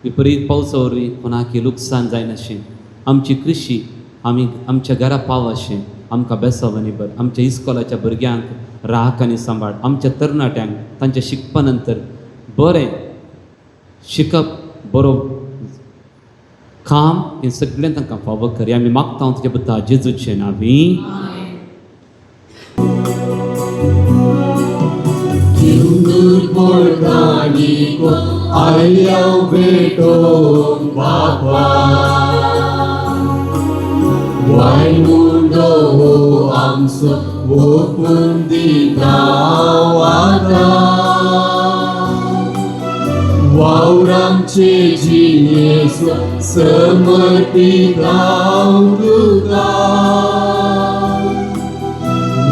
विपरीत पावसा वरवीं कोणाकी लुकसाण जायनाशें आमची कृशी आमी आमच्या घरा पाव अशें आमकां बेसव आनी बर. आमच्या इस्कॉलाच्या भुरग्यांक राख आनी सांबाळ. आमच्या तरणाट्यांक तांच्या शिकपा नंतर बरें शिकप बरो काम हें सगळें तांकां फावो कर. आमी मागता तुजे पुता जेजूचे नांवी. Waimundo amso opundita wata Wauramचे जिनेसो समर्पिता तुका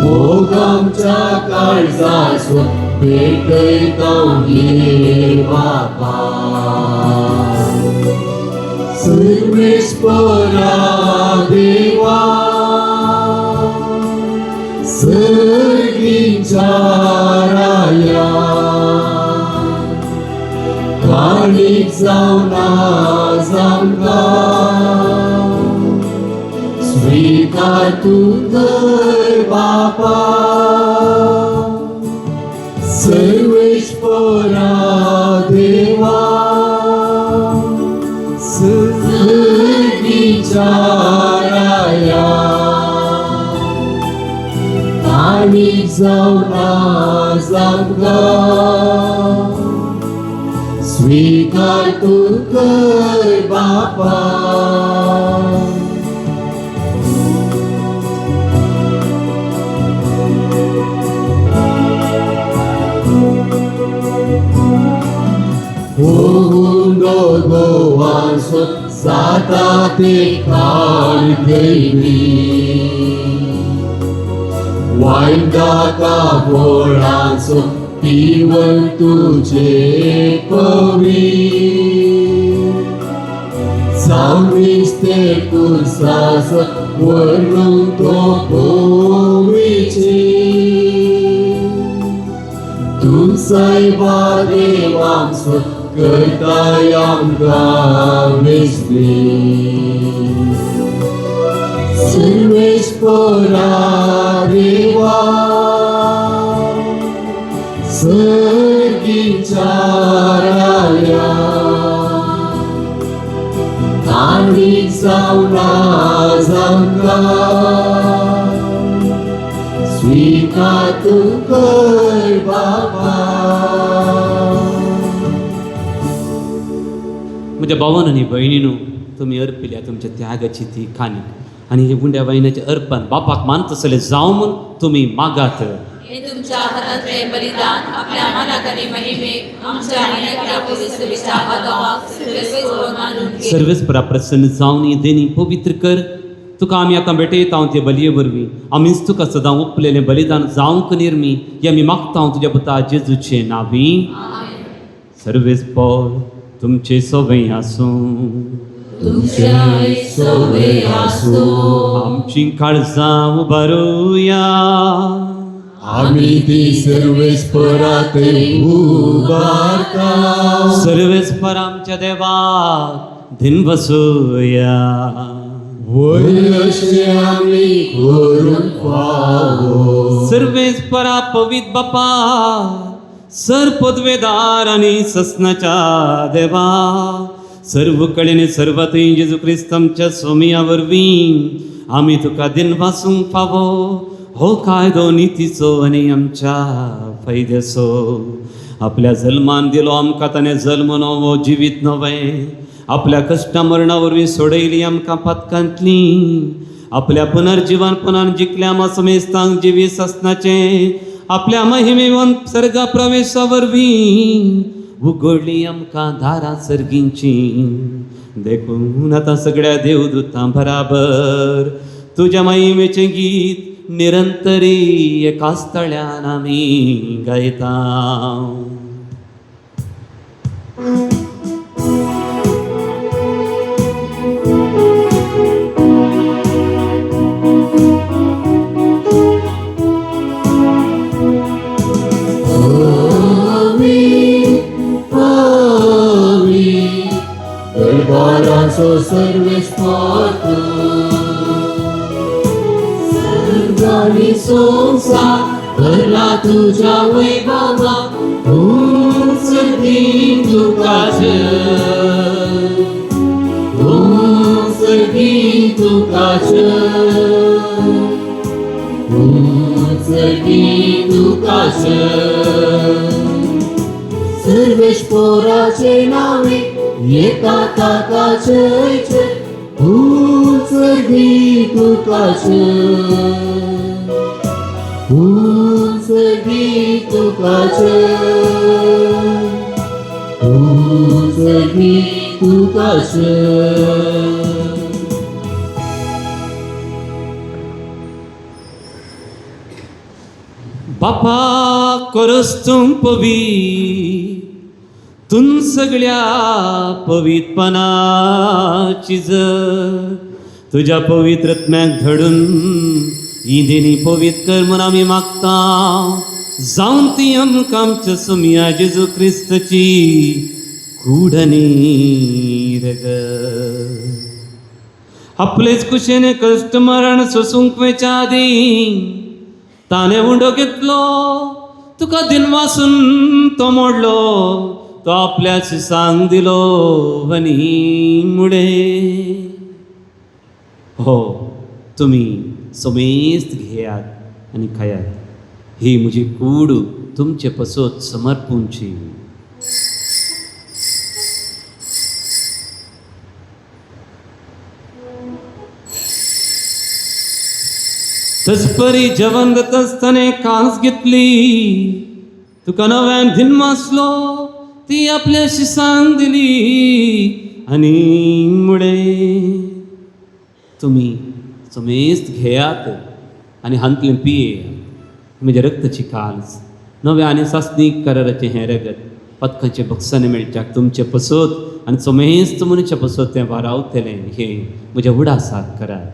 मोगामच्या काळजासो भेटयता ये बापा सर्वेश्वरा देवा सर्गीच्या राया काळीक जावना जामका स्वीकार तूं कर बापा सर्वेश्वरा देवा संसाराया आणि जाऊन आज आमका स्वीकार तू कर बापा होऊन दोघांसो जाता ते काळ देवी वाईटा का बोळांसो पिवळ तुझे पवी जाऊनीस ते कुसास वरून तो भोवीची तू सायबा देवांसो करताय आमका विस्ती सर्वेश्वरा देवा सर्गीच्या राया आणि जाऊन आज आमका स्वीकार तू कर बाबा म्हज्या भावान आनी भयणीनो तुमी अर्पिल्या तुमच्या त्यागाची ती काणीक आनी हे गुंड्या वाहिन्याचे अर्पण बापाक मानतसले जावं म्हूण तुमी मागात हे तुमच्या हातांतले बलिदान आपल्या मनाक आनी महिमेक आमच्या आनी आपल्या पवित्र विचाराक सर्वेस्वर मानून घे. सर्वेस्परा प्रसन्न जावन ही देणी पवित्र कर तुका आमी आतां भेटयता हांव ते बलये वरवीं आमीच तुका सदां उपलेलें बलिदान जावंक निर्मी हें आमी मागता हांव तुज्या पुता जेजूचे नांवी. सर्वेस्पर तुमचे सवय आसूं तुमचे सवय आसूं आमची काळजां उबारुया आमी ती सर्वेस्परात उबारता सर्वेस्पर आमच्या देवाक दिन बसूया वयशे आमी करून पावो सर्वेस्परा पवित बापा सर पदवेदार आनी ससनाच्या देवा सर्व कडेन सर्वतय जेजू क्रिस्त आमच्या स्वामिया वरवीं आमी तुका दिन वासूंक फावो हो कायदो नितीचो आनी आमच्या फायद्याचो आपल्या जल्मान दिलो आमकां ताणें जल्म नवो जिवीत नवें आपल्या कश्टा मरणा वरवीं सोडयली आमकां पातकांतली आपल्या पुनर्जिवनपणान जिखल्या आमा समेस्तांक जिवीत आसनाचें आपल्या महिमेवंत सर्गा प्रवेशा वरवीं उगडली आमकां दारां सर्गींची देखून आतां सगळ्या देवदूतां बराबर तुज्या महिमेचें गीत निरंतरी एकाच तळ्यान आमी गायता. दरबाराचो सर्वेस्पर सर्गानी संसार भरला तुझ्या वैभवाक तूच दी तुकाच तूच दी तुकाच तूच दी तुकाच सर्वेश्वराचे नावे एका ताकाचे तूच दी तुकाच तूच दी तुकाच तूच दी तुकाच बापा करस तूं पवी तुम सगळ्या पवित्रपणाची जर तुझ्या पवित्रत्म्याक धडून ही देणी पवित्र कर म्हूण आमी मागता जावन ती आमकां आमच्या सुमिया जेजू क्रिस्तची कूड आनी रगत आपलेच कुशेने कश्ट मरण सोसूंक वेच्या आदी ताणें उंडो घेतलो तुका दिनवासून तो मोडलो तो आपल्या शिसांक दिलो आनी मुडे हो, तुम्ही समेस्त घेयात आणि खायात, ही म्हजी कूड तुमचे पसोत समर्पूंची. तसपरी जेवण देत असताना कास घेतली, तुका नव्यान धिनमासलो ती आपल्या शिसान दिली आणि मुळे तुम्ही समेस्त घेयात आणि हांतले पिये म्हणजे रक्ताची काल्स नव्या आणि सासनीक कराराचे हें रगत पथकाचे बक्षाने मेळच्याक तुमचे पसोत आणि समेस्त मनच्या पसोत तें वारावतले हे म्हज्या उडासाक करात.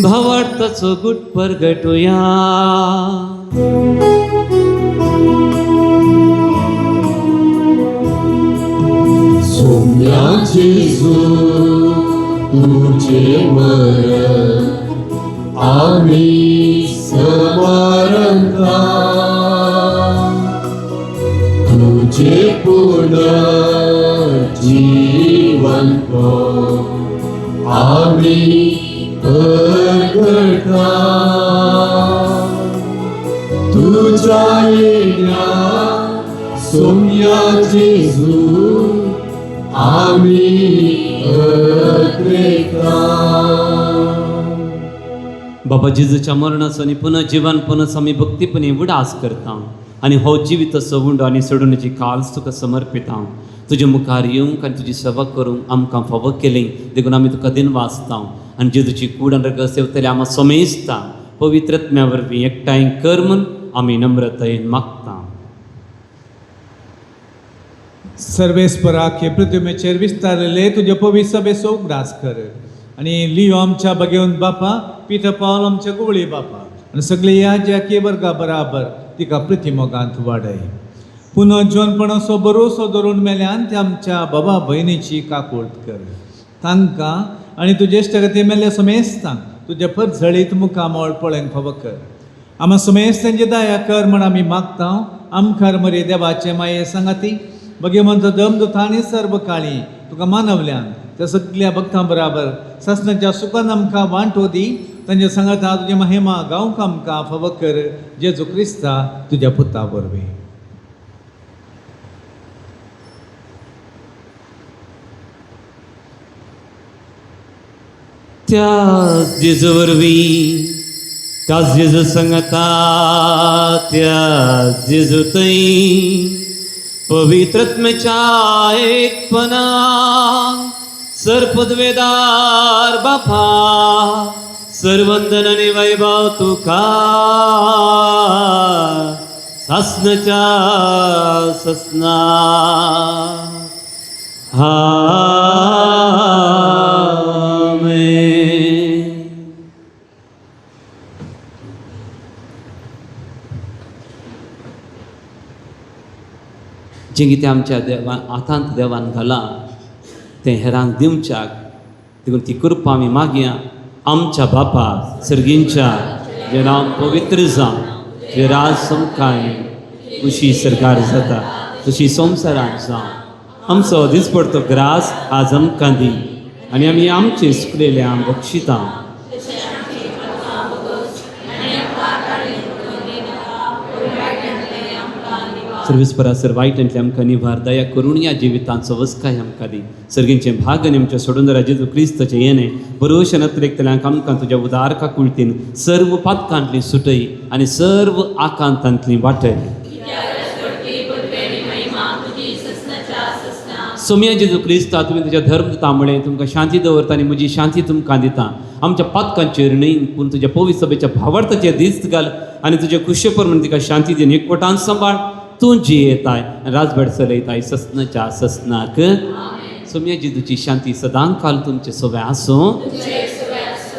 भावार्थाचो गुट परगटुया. सोम्या जेजू तुझे मरण आम्ही समारंभा, तुझे पुनर्जीवन आम्ही प्रगटा. तुझ्या येण्या सोम्या जेजू आम्ही अग्रेता. बाबा जेजूच्या मरणाचो आणि पुन्हा जिवनपणाचो आमी भक्तीपणे उडास करता आणि हो जिवीत सवुंड आणि सोडूनची काल्स तुका समर्पिता. तुजे मुखार येवंक आनी तुजी सेवा करूंक आमकां फावो केली देखून आमी तुका दिन वाचता आणि जेजूची कूड आनी रगत सेवतले आम्हा समेस्ता पवित्रत्म्या वरवीं एकठांय कर म्हूण आमी नम्रतायेन मागता. सर्वेस्पराक हे पृथ्वीचेर विस्तारलेले तुजे पवित्र सभेचो उगडास कर आणि लियो आमच्या बगेवन बापा, पितर पावल आमच्या गुवळी बापा आणि सगळे या के वर्गा बराबर तिका प्रतिमोगांत वाडय. पुनः जोनपणाचो भरोसो धरून मेल्यान ते आमच्या बाबा भयणीची काकूळट कर. तांकां आनी तुजे इश्टगती मेल्ले समेस्तांक तुजे परझळीत मुखामोळ पळोवंक फावो कर. आम्हा समेस्तांची दया कर म्हण आमी मागता. आमकां मरे देवाचे माये सांगाती भगवंत दमदूत आनी सर्व काळी तुका मानवल्यान त्या सगळ्या भक्तां बराबर ससनाच्या सुखान आमकां वांटो दी. तांचे सांगता तुजे महिमा गावंक आमकां फावो कर. जेजू क्रिस्ता तुज्या पुता वरवीं. त्या जेजू वरवीं त्याच जेजू सांगता त्या जेजू थंय पवित्रत्मेच्या एकपणा सरपदवेदार बापा सर्वंदन आणि वैभव तुका सासनाच्या ससना आमेन. जें कितें आमच्या देवान हातांत देवान घाला तें हेरांक दिवच्याक देखून ती कृपा आमी मागया. आमच्या बापा सर्गींच्या जे नांव पवित्र जावं, जे राज समकाय खुशी सरकार जाता तशी संवसारांत जावं. आमचो दिसपडतो ग्रास आज आमकां दी आनी आमी आमचे सुकलेल्या बक्षिता. सर्वेस्परासर वायटांतले आमकां निभार दया करून या जिवितांचो वस्काय आमकां दी. सर्गींचे भाग आनी आमच्या सोडून जेजू क्रिस्ताचें येणे बरोवशे नत्रेकतल्यांक आमकां तुज्या उदार काकुळतीन सर्व पातकांतली सुटय आनी सर्व आकांतांतली वाटय. सोम्या जेजू क्रिस्ता तुमी तुज्या धर्मदूतामुळे तुमकां शांती दवरता आनी म्हजी शांती तुमकां दिता. आमच्या पातकांचेर न्हय पूण तुज्या पवित्र सभेच्या भावार्थाचेर दिस्त घाल आनी तुजे कुशेपर म्हण तिका शांती दिवन एकवटान सांबाळ. तूं जी येताय राजभट चलयताय ससनाच्या ससनाक. सोम्या जेजूची शांती सदां काल तुमचे सवे आसूं.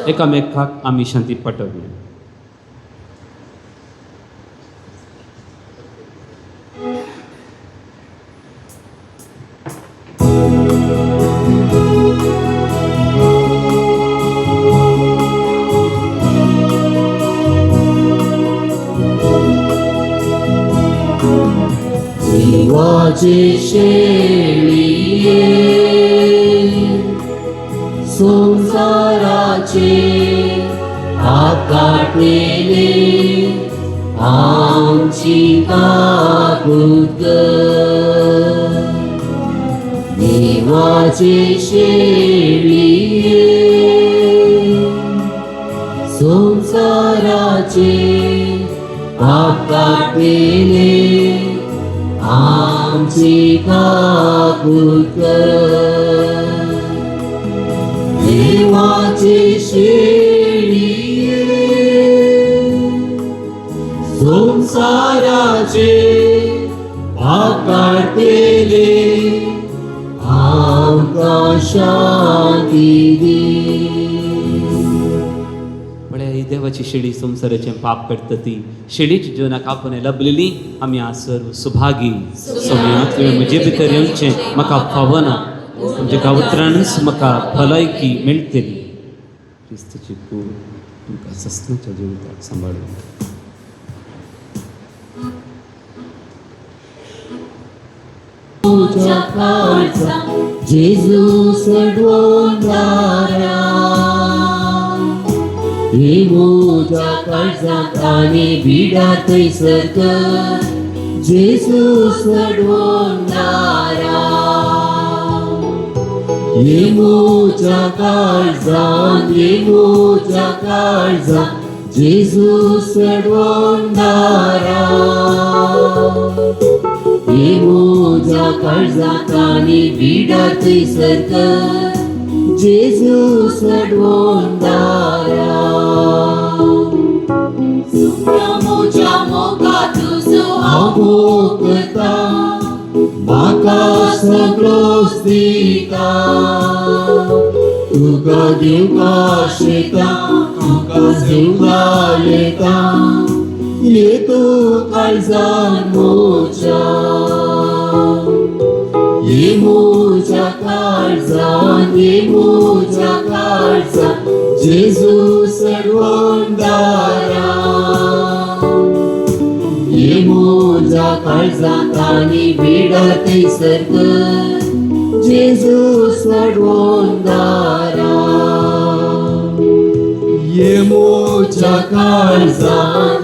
एकामेकाक आमी शांती पटोवया. देवाचे शेळिये संसाराचे काटलेले आमची काकूत देवाचे शेळिये संसाराचे काटलेले आमची काकूत देवाचे शेळिये संसाराचे काटलेले आमका शांती दी. म्हळ्यार ही देवाची शेळी संसाराचें पाप काडटा ती शेळीच्या जिवनाक आपण लभलेली आमी आज सर्व सुभागी सोम्या तुवें म्हजे भितर येवचें म्हाका फावना तुमच्या गांवत्रानच म्हाका भलायकी मेळटली. क्रिस्ताची कूड तुमकां सस्नाच्या जिविताक सांबाळून तुझ्या काळजा जेजू सडवणारा हे मोजा काळजात आणि बिडा थंयसर कर जेजू सडवणारा हे मोजा काळजात जेजू सडवणारा हे मोजा काळजात आणि बिडा थंयसर कर जेजू सडवणारा सुम्या मोच्या मोगा तुजो हांव भोगता म्हाका सगळोच दिता तुका दिवका शेता तुका जेवला येता येतो काळजान मोच्या ये मोच्या काळजान जेजू सडवणारा ये मोजा काळजात आणि बिडा थंयसर कर जेजू सडवणारा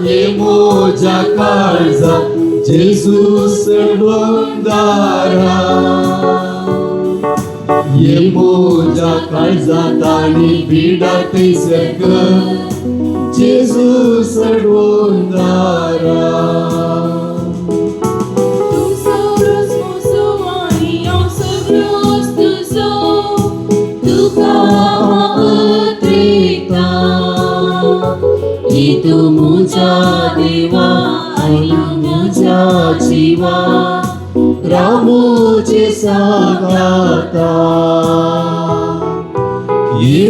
ये मोजा काळजात जेजू सडवणारा ये मोजा काळजात आणि बिडा थंयसर कर जेजू सडवणारा तुजो रस्मोसो आणि हांव सगळोच तुजो तुका अत्रेता तू म्हज्या देवा आनी म्हज्या जिवा रामोचे सागाता ये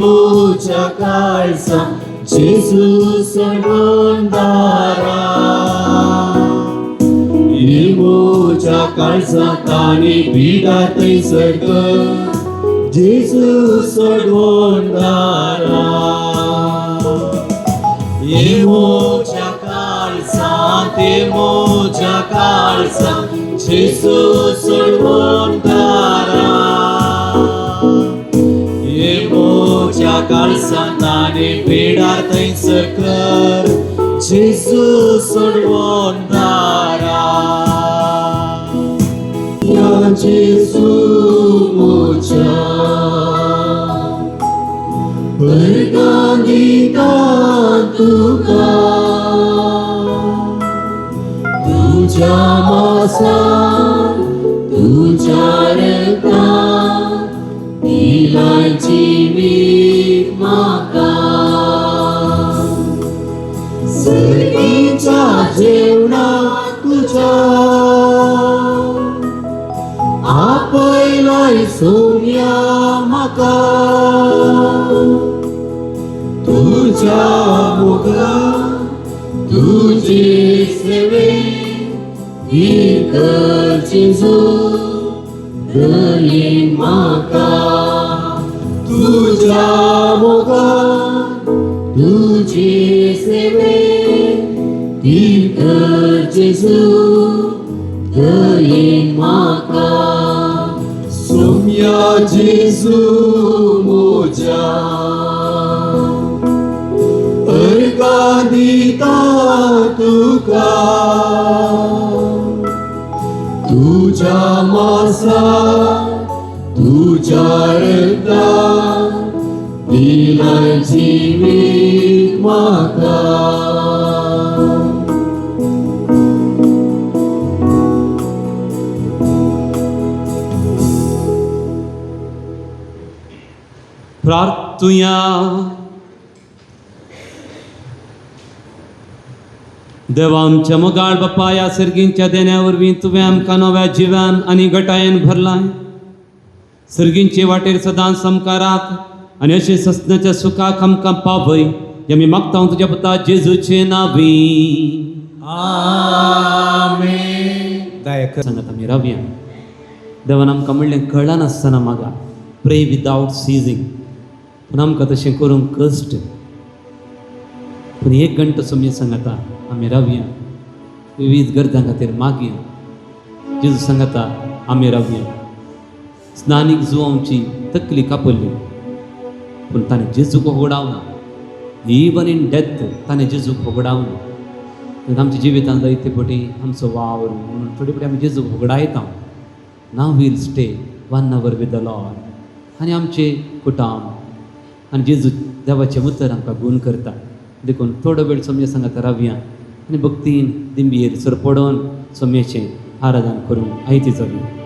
मोजा काळजात जेजू सडवणारा ये मोजा काळजात आणि बिडा थंयसर कर जेजू सडवणारा ये मोजा काळजात जेजू सडवणारा ये मोजा काळजात आणि बिडा थंयसर कर जेजू सडवणारा या जेजू मोच्या वर्गां दिता तुका तुझ्या मांसात तुझ्या रक्तांत दिलां जिवीत म्हाका सर्गीच्या जेवणाक तुझ्या आपयलाय सोम्या म्हाका तुझ्या मोगा तुझे सेवे वीर कर जेजू दर्लीन म्हाका तुझ्या मोगा तुझे सेवे वीर कर जेजू दयेन म्हाका सौम्या जेजू मोज्या अर्गा दिता तुका तुझ्या मासा तुझ्या रक्ता दिला जिवीत म्हाका प्रार्थुया. देवा आमच्या मोगाळ बापा या सर्गींच्या देण्या वरवीं तुवें आमकां नव्या जिवान आनी घटायेन भरलां. सर्गींचे वाटेर सदांच समकाराक आनी अशें ससनाच्या सुखाक आमकां पावय हें आमी मागता तुज्या पुता जेजूचे नांवीं. आमेन. दया कर. सांगात आमी रावया. देवान आमकां म्हणलें कळना नासतना मागा, प्रे विदाउट सिजींग. पूण आमकां तशें करूंक कश्ट. पूण 1 घंटो समय सांगाता आमी रावया, विविध गरजां खातीर मागया. जेजू सांगाता आमी रावया. स्नानीक जुवांची तकली कापल्ली पूण ताणें जेजूक होगडावना. इवन इन डेथ ताणें जेजूक होगडावना. पूण आमच्या जिवितांत जायते फावटी आमचो वावर म्हणून थोडे फावटी आमी जेजूक होगडायता. Now will stay 1 hour with the Lord. आनी आमचे कुटुंब आनी जेजू देवाचें उतर आमकां गूण करता. देखून थोडो वेळ समय सांगाता रावया आनी भक्तीन दिंबयेर सरपडोवन समयाचें आराधन करूंक आयती जावया.